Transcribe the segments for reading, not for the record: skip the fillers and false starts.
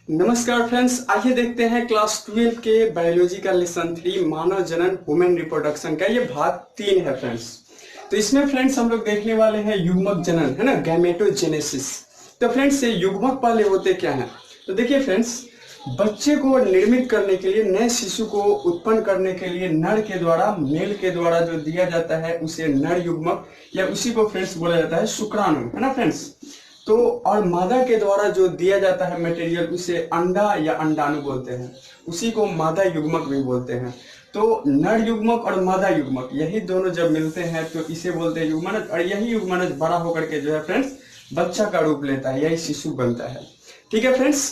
नमस्कार फ्रेंड्स, आइए देखते हैं क्लास 12 के बायोलॉजी का लेसन 3 मानव जनन ह्यूमन रिप्रोडक्शन का ये भाग 3 है फ्रेंड्स। तो इसमें फ्रेंड्स हम लोग देखने वाले हैं युग्मक जनन, है ना, गैमेटोजेनेसिस। तो फ्रेंड्स ये युग्मक पहले होते क्या हैं? तो देखिए फ्रेंड्स, बच्चे को निर्मित करने के लिए, नए शिशु को उत्पन्न करने के लिए नर के द्वारा, मेल के द्वारा जो दिया जाता है उसे नर युग्मक या उसी को फ्रेंड्स बोला जाता है शुक्राणु, है ना फ्रेंड्स। तो और मादा के द्वारा जो दिया जाता है मटेरियल उसे अंडा या अंडाणु बोलते हैं, उसी को मादा युग्मक भी बोलते हैं। तो नर युग्मक और मादा युग्मक यही दोनों जब मिलते हैं तो इसे बोलते हैं युग्मनज, और यही युग्मनज बड़ा होकर के जो है फ्रेंड्स बच्चा का रूप लेता है, यही शिशु बनता है। ठीक है फ्रेंड्स,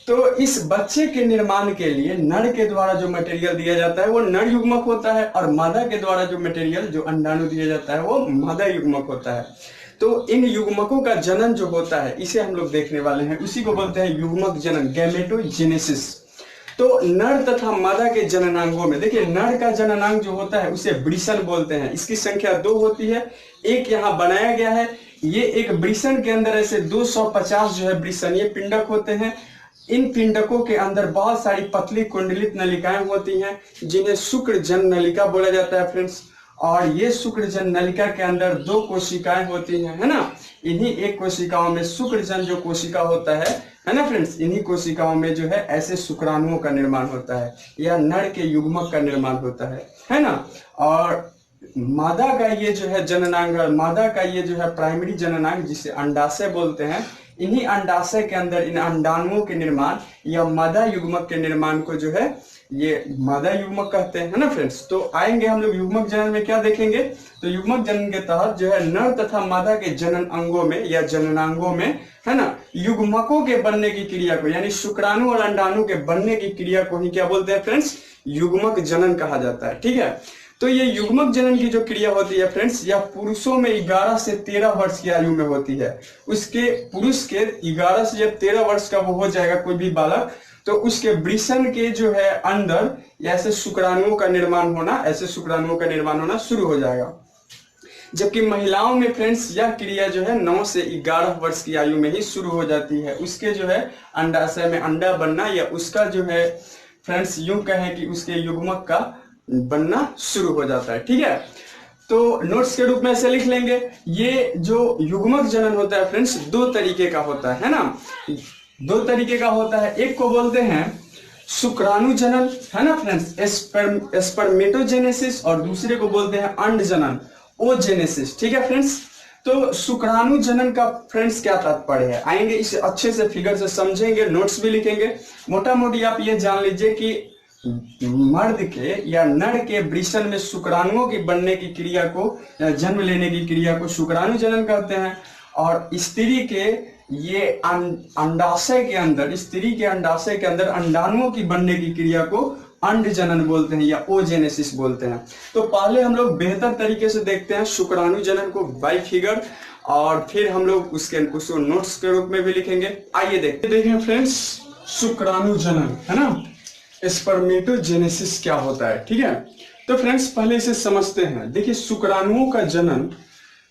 तो इस बच्चे के निर्माण के लिए नर के द्वारा जो मटेरियल दिया जाता है वो नर युग्मक होता है, और मादा के द्वारा जो मटेरियल, जो अंडाणु दिया जाता है वो मादा युग्मक होता है। तो इन युग्मकों का जनन जो होता है इसे हम लोग देखने वाले हैं, उसी को बोलते हैं युग्मक जनन, गैमेटोजेनेसिस। तो नर तथा मादा के जननांगों में देखिए, नर का जननांग जो होता है उसे वृषण बोलते हैं। इसकी संख्या 2 होती है, एक यहाँ बनाया गया है। ये एक वृषण के अंदर ऐसे 250 जो है वृषणीय पिंडक होते हैं। इन पिंडकों के अंदर बहुत सारी पतली कुंडलित नलिकाएं होती हैं जिन्हें शुक्रजन नलिका बोला जाता है फ्रेंड्स। और ये शुक्रजन नलिका के अंदर 2 कोशिकाएं होती हैं, है ना। इन्हीं एक कोशिकाओं में शुक्रजन जो कोशिका होता है ना फ्रेंड्स, इन्हीं कोशिकाओं में जो है ऐसे शुक्राणुओं का निर्माण होता है या नर के युग्मक का निर्माण होता है ना। और मादा का ये जो है जननांग, मादा का ये जो है प्राइमरी जननांग जिसे अंडाशय बोलते हैं, इन्हीं अंडाशय के अंदर इन अंडाणुओं के निर्माण या मादा युग्मक के निर्माण को जो है ये मादा युग्मक कहते हैं, है ना फ्रेंड्स। तो आएंगे हम लोग युग्मक जनन में क्या देखेंगे, तो युग्मक जनन के तहत जो है नर तथा मादा के जनन अंगों में या जननांगों में, है ना, युग्मकों के बनने की क्रिया को, यानी शुक्राणु और अंडाणु के बनने की क्रिया को ही क्या बोलते हैं फ्रेंड्स, युग्मक जनन कहा जाता है। ठीक है, तो ये युग्मक जनन की जो क्रिया होती है फ्रेंड्स, यह पुरुषों में 11 से 13 वर्ष की आयु में होती है। उसके पुरुष के 11 से जब 13 वर्ष का वो हो जाएगा कोई भी बालक, तो उसके वृषण के जो है अंदर ऐसे शुक्राणुओं का निर्माण होना, ऐसे शुक्राणुओं का निर्माण होना शुरू हो जाएगा। जबकि महिलाओं में फ्रेंड्स यह क्रिया जो है 9 से 11 वर्ष की आयु में ही शुरू हो जाती है। उसके जो है अंडाशय में अंडा बनना या उसका जो है फ्रेंड्स यूं कहें कि उसके युग्मक का बनना शुरू हो जाता है। ठीक है, तो नोट्स के रूप में ऐसे लिख लेंगे, ये जो युग्मक जनन होता है फ्रेंड्स 2 तरीके का होता है ना, 2 तरीके का होता है। एक को बोलते हैं शुक्राणु जनन, है ना फ्रेंड्स, स्पर्मेटोजेनेसिस, और दूसरे को बोलते हैं अंड जनन, ओजेनेसिस। ठीक है फ्रेंड्स, तो शुक्राणु जनन का फ्रेंड्स क्या तात्पर्य है, आएंगे इसे अच्छे से फिगर से समझेंगे, नोट्स भी लिखेंगे। मोटा मोटी आप ये जान लीजिए कि मर्द के या नर के वृषण में शुक्राणुओं की बनने की क्रिया को, जन्म लेने की क्रिया को शुक्राणु जनन कहते हैं, और स्त्री के ये अंडाशय के अंदर, स्त्री के अंडाशय के अंदर अंडाणुओं की बनने की क्रिया को अंड जनन बोलते हैं या ओजेनेसिस बोलते हैं। तो पहले हम लोग बेहतर तरीके से देखते हैं शुक्राणु जनन को बाय फिगर, और फिर हम लोग उसको नोट्स के रूप में भी लिखेंगे। आइए देखें फ्रेंड्स, शुक्राणु जनन, है ना, स्पर्मेटोजेनेसिस क्या होता है। ठीक है, तो फ्रेंड्स पहले इसे समझते हैं। देखिए, शुक्राणुओं का जनन,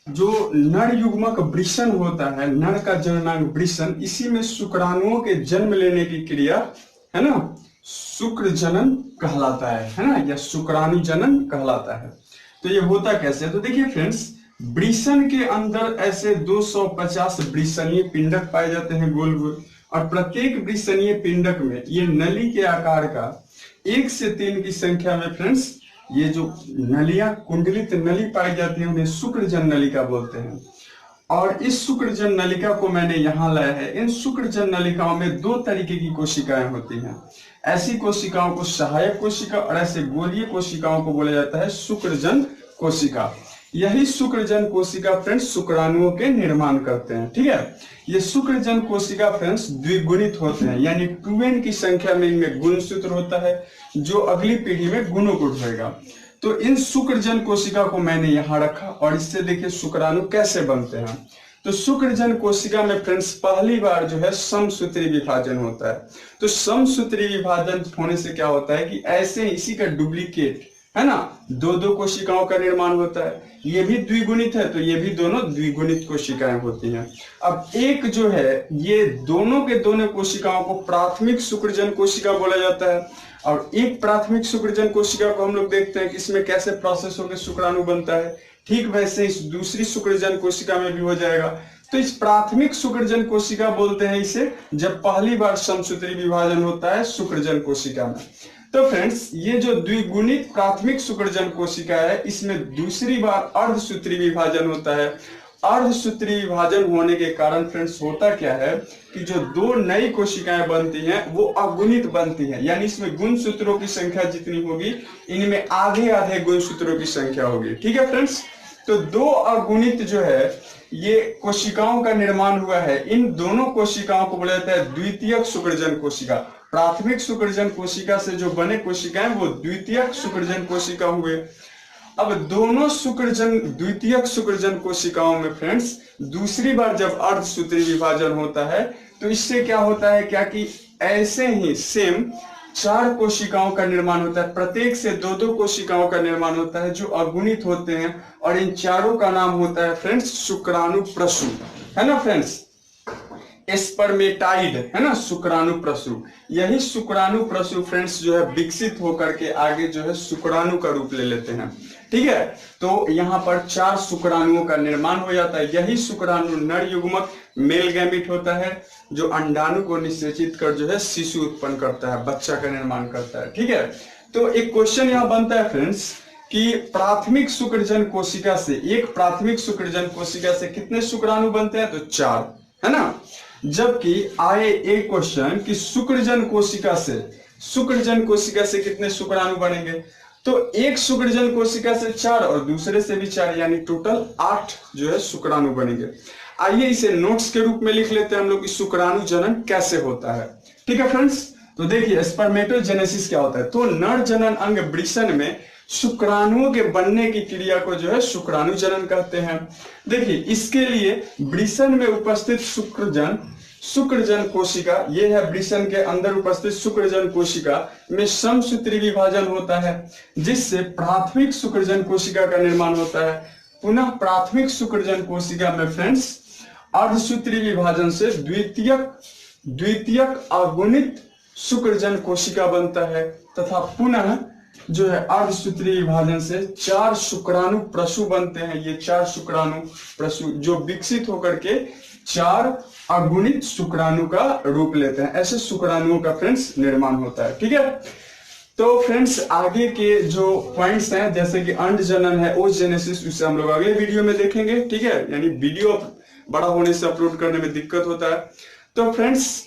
जो नर युग्मक वृषण होता है, नर का जननांग वृषण, इसी में शुक्राणुओं के जन्म लेने की क्रिया, है ना, शुक्र जनन कहलाता है ना, या शुक्राणु जनन कहलाता है। तो ये होता कैसे है, तो देखिए फ्रेंड्स, वृषण के अंदर ऐसे 250 वृषणीय पिंडक पाए जाते हैं गोल गोल, और प्रत्येक वृषणीय पिंडक में ये नली के आकार का 1 से 3 की संख्या में फ्रेंड्स ये जो नलियां, कुंडलित नली पाई जाती है उन्हें शुक्रजन नलिका बोलते हैं। और इस शुक्रजन नलिका को मैंने यहाँ लाया है। इन शुक्रजन नलिकाओं में 2 तरीके की कोशिकाएं होती हैं। ऐसी कोशिकाओं को सहायक कोशिका और ऐसे गोलीय कोशिकाओं को बोला जाता है शुक्रजन कोशिका। यही शुक्रजन कोशिका फ्रेंड्स शुक्राणुओं के निर्माण करते हैं। ठीक है, ये शुक्रजन कोशिका फ्रेंड्स द्विगुणित होते हैं, यानी 2n की संख्या में इनमें गुणसूत्र होता है जो अगली पीढ़ी में गुणों को ढोएगा। तो इन शुक्रजन कोशिका को मैंने यहाँ रखा, और इससे देखिए शुक्राणु कैसे बनते हैं। तो शुक्रजन कोशिका में फ्रेंड्स पहली बार जो है समसूत्री विभाजन होता है। तो समसूत्री विभाजन होने से क्या होता है कि ऐसे इसी का डुप्लीकेट है ना, दो दो कोशिकाओं का निर्माण होता है। ये भी द्विगुणित है तो ये भी दोनों द्विगुणित कोशिकाएं होती हैं। अब एक जो है, ये दोनों के दोनों कोशिकाओं को प्राथमिक शुक्रजन कोशिका बोला जाता है। और एक प्राथमिक शुक्रजन कोशिका को हम लोग देखते हैं कि इसमें कैसे प्रोसेस होकर शुक्राणु बनता है, ठीक वैसे इस दूसरी शुक्रजन कोशिका में भी हो जाएगा। तो इस प्राथमिक शुक्रजन कोशिका बोलते हैं इसे, जब पहली बार समसूत्री विभाजन होता है शुक्रजन कोशिका में। तो फ्रेंड्स, ये जो द्विगुणित प्राथमिक शुक्रजन कोशिका है, इसमें दूसरी बार अर्धसूत्री विभाजन होता है। अर्धसूत्री विभाजन होने के कारण फ्रेंड्स होता क्या है कि जो दो नई कोशिकाएं बनती हैं वो अगुणित बनती हैं, यानी इसमें गुणसूत्रों की संख्या जितनी होगी इनमें आधे आधे गुणसूत्रों की संख्या होगी। ठीक है फ्रेंड्स, तो दो अगुणित जो है ये कोशिकाओं का निर्माण हुआ है। इन दोनों कोशिकाओं को बोला जाता है द्वितीयक शुक्रजन कोशिका। प्राथमिक शुक्रजन कोशिका से जो बने कोशिकाएं वो द्वितीयक शुक्रजन कोशिका हुए। अब दोनों शुक्रजन द्वितीयक शुक्रजन कोशिकाओं में फ्रेंड्स दूसरी बार जब अर्धसूत्री विभाजन होता है तो इससे क्या होता है, क्या कि ऐसे ही सेम 4 कोशिकाओं का निर्माण होता है। प्रत्येक से दो दो कोशिकाओं का निर्माण होता है जो अगुणित होते हैं, और इन चारों का नाम होता है फ्रेंड्स शुक्राणु प्रसू, है ना फ्रेंड्स, स्पर्मेटाइड, है ना, शुक्राणु प्रसू। यही शुक्राणु प्रसू फ्रेंड्स जो है विकसित होकर के आगे जो है शुक्राणु का रूप ले लेते हैं। ठीक है, तो यहाँ पर 4 शुक्राणुओं का निर्माण हो जाता है। यही शुक्राणु नर युग्मक मेल गैमिट होता है जो अंडाणु को निषेचित कर जो है शिशु उत्पन्न करता है, बच्चा का निर्माण करता है। ठीक है, तो एक क्वेश्चन यहाँ बनता है फ्रेंड्स कि प्राथमिक शुक्रजन कोशिका से, एक प्राथमिक शुक्रजन कोशिका से कितने शुक्राणु बनते हैं, तो 4, है ना। जबकि आए एक क्वेश्चन कि शुक्रजन कोशिका से कितने शुक्राणु बनेंगे, तो एक शुक्रजन कोशिका से 4 और दूसरे से भी 4, यानी टोटल 8 जो है शुक्राणु बनेंगे। आइए इसे नोट्स के रूप में लिख लेते हैं हम लोग कि शुक्राणु जनन कैसे होता है। ठीक है फ्रेंड्स, तो देखिए स्पर्मेटोजेनेसिस क्या होता है। तो नर जनन अंग वृषण में शुक्राणुओं के बनने की क्रिया को जो है शुक्राणु जनन कहते हैं। देखिए इसके लिए वृषण में उपस्थित शुक्रजन कोशिका, ये है वृषण के अंदर उपस्थित शुक्रजन कोशिका में समसूत्री विभाजन होता है, जिससे प्राथमिक शुक्रजन कोशिका का निर्माण होता है। पुनः प्राथमिक शुक्रजन कोशिका में फ्रेंड्स अर्धसूत्री विभाजन से द्वितीयक अगुणित शुक्रजन कोशिका बनता है, तथा पुनः जो है अर्धसूत्री विभाजन से 4 शुक्राणु प्रसू बनते हैं। ये 4 शुक्राणु प्रसू जो विकसित होकर के 4 अगुणित शुक्राणु का रूप लेते हैं। ऐसे शुक्राणुओं का फ्रेंड्स निर्माण होता है। ठीक है, तो फ्रेंड्स आगे के जो पॉइंट्स हैं जैसे कि अंड जनन है, ओजेनेसिस, उसे हम लोग अगले वीडियो में देखेंगे। ठीक है, यानी वीडियो बड़ा होने से अपलोड करने में दिक्कत होता है। तो फ्रेंड्स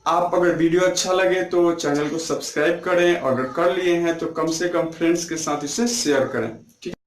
आप अगर वीडियो अच्छा लगे तो चैनल को सब्सक्राइब करें, अगर कर लिए हैं तो कम से कम फ्रेंड्स के साथ इसे शेयर करें। ठीक है।